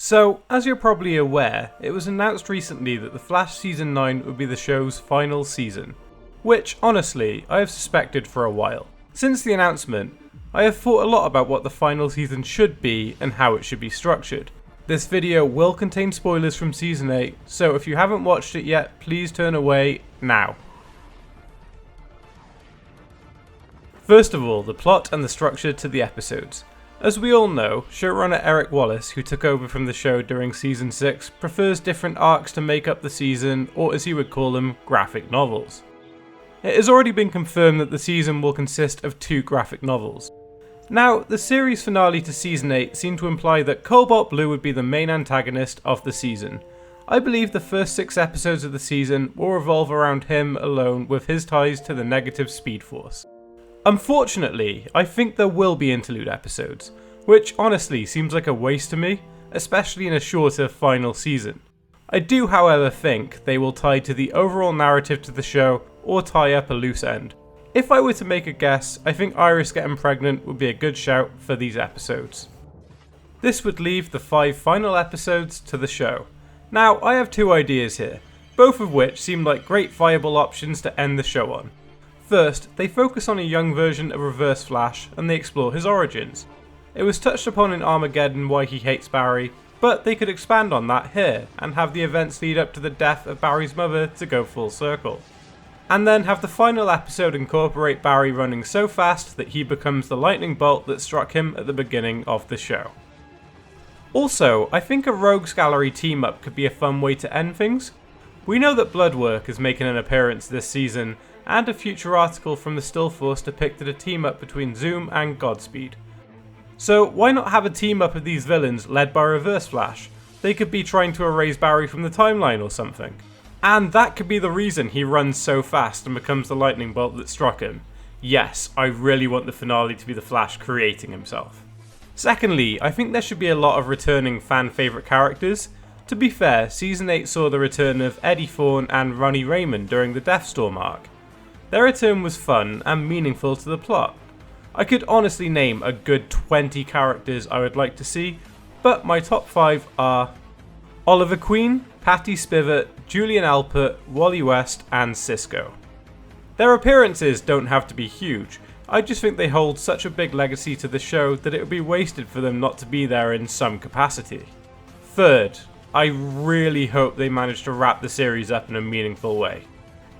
So, as you're probably aware, it was announced recently that The Flash Season 9 would be the show's final season. Which, honestly, I have suspected for a while. Since the announcement, I have thought a lot about what the final season should be and how it should be structured. This video will contain spoilers from Season 8, so if you haven't watched it yet, please turn away now. First of all, the plot and the structure to the episodes. As we all know, showrunner Eric Wallace, who took over from the show during Season 6, prefers different arcs to make up the season, or as he would call them, graphic novels. It has already been confirmed that the season will consist of 2 graphic novels. Now, the series finale to Season 8 seemed to imply that Cobalt Blue would be the main antagonist of the season. I believe the first 6 episodes of the season will revolve around him alone with his ties to the negative Speed Force. Unfortunately, I think there will be interlude episodes, which honestly seems like a waste to me, especially in a shorter final season. I do however think they will tie to the overall narrative to the show or tie up a loose end. If I were to make a guess, I think Iris getting pregnant would be a good shout for these episodes. This would leave the 5 final episodes to the show. Now, I have 2 ideas here, both of which seem like great viable options to end the show on. First, they focus on a young version of Reverse Flash and they explore his origins. It was touched upon in Armageddon why he hates Barry, but they could expand on that here and have the events lead up to the death of Barry's mother to go full circle. And then have the final episode incorporate Barry running so fast that he becomes the lightning bolt that struck him at the beginning of the show. Also, I think a Rogues Gallery team up could be a fun way to end things. We know that Bloodwork is making an appearance this season, and a future article from the Still Force depicted a team up between Zoom and Godspeed. So why not have a team up of these villains led by Reverse Flash? They could be trying to erase Barry from the timeline or something. And that could be the reason he runs so fast and becomes the lightning bolt that struck him. Yes, I really want the finale to be the Flash creating himself. Secondly, I think there should be a lot of returning fan favourite characters. To be fair, Season 8 saw the return of Eddie Thawne and Ronnie Raymond during the Deathstorm arc. Their return was fun and meaningful to the plot. I could honestly name a good 20 characters I would like to see, but my top 5 are Oliver Queen, Patty Spivot, Julian Alpert, Wally West, and Cisco. Their appearances don't have to be huge, I just think they hold such a big legacy to the show that it would be wasted for them not to be there in some capacity. Third, I really hope they manage to wrap the series up in a meaningful way.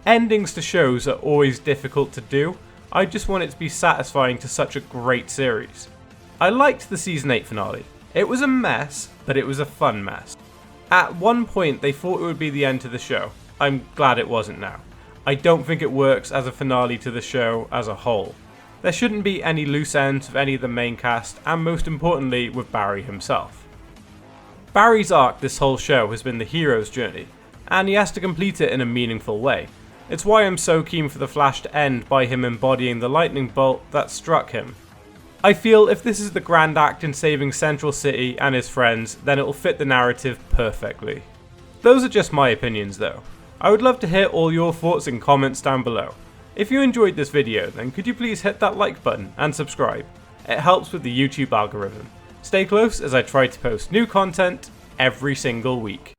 Endings to shows are always difficult to do, I just want it to be satisfying to such a great series. I liked the Season 8 finale. It was a mess, but it was a fun mess. At one point they thought it would be the end to the show. I'm glad it wasn't now. I don't think it works as a finale to the show as a whole. There shouldn't be any loose ends with any of the main cast, and most importantly with Barry himself. Barry's arc this whole show has been the hero's journey, and he has to complete it in a meaningful way. It's why I'm so keen for the Flash to end by him embodying the lightning bolt that struck him. I feel if this is the grand act in saving Central City and his friends, then it'll fit the narrative perfectly. Those are just my opinions though. I would love to hear all your thoughts in comments down below. If you enjoyed this video, then could you please hit that like button and subscribe? It helps with the YouTube algorithm. Stay close as I try to post new content every single week.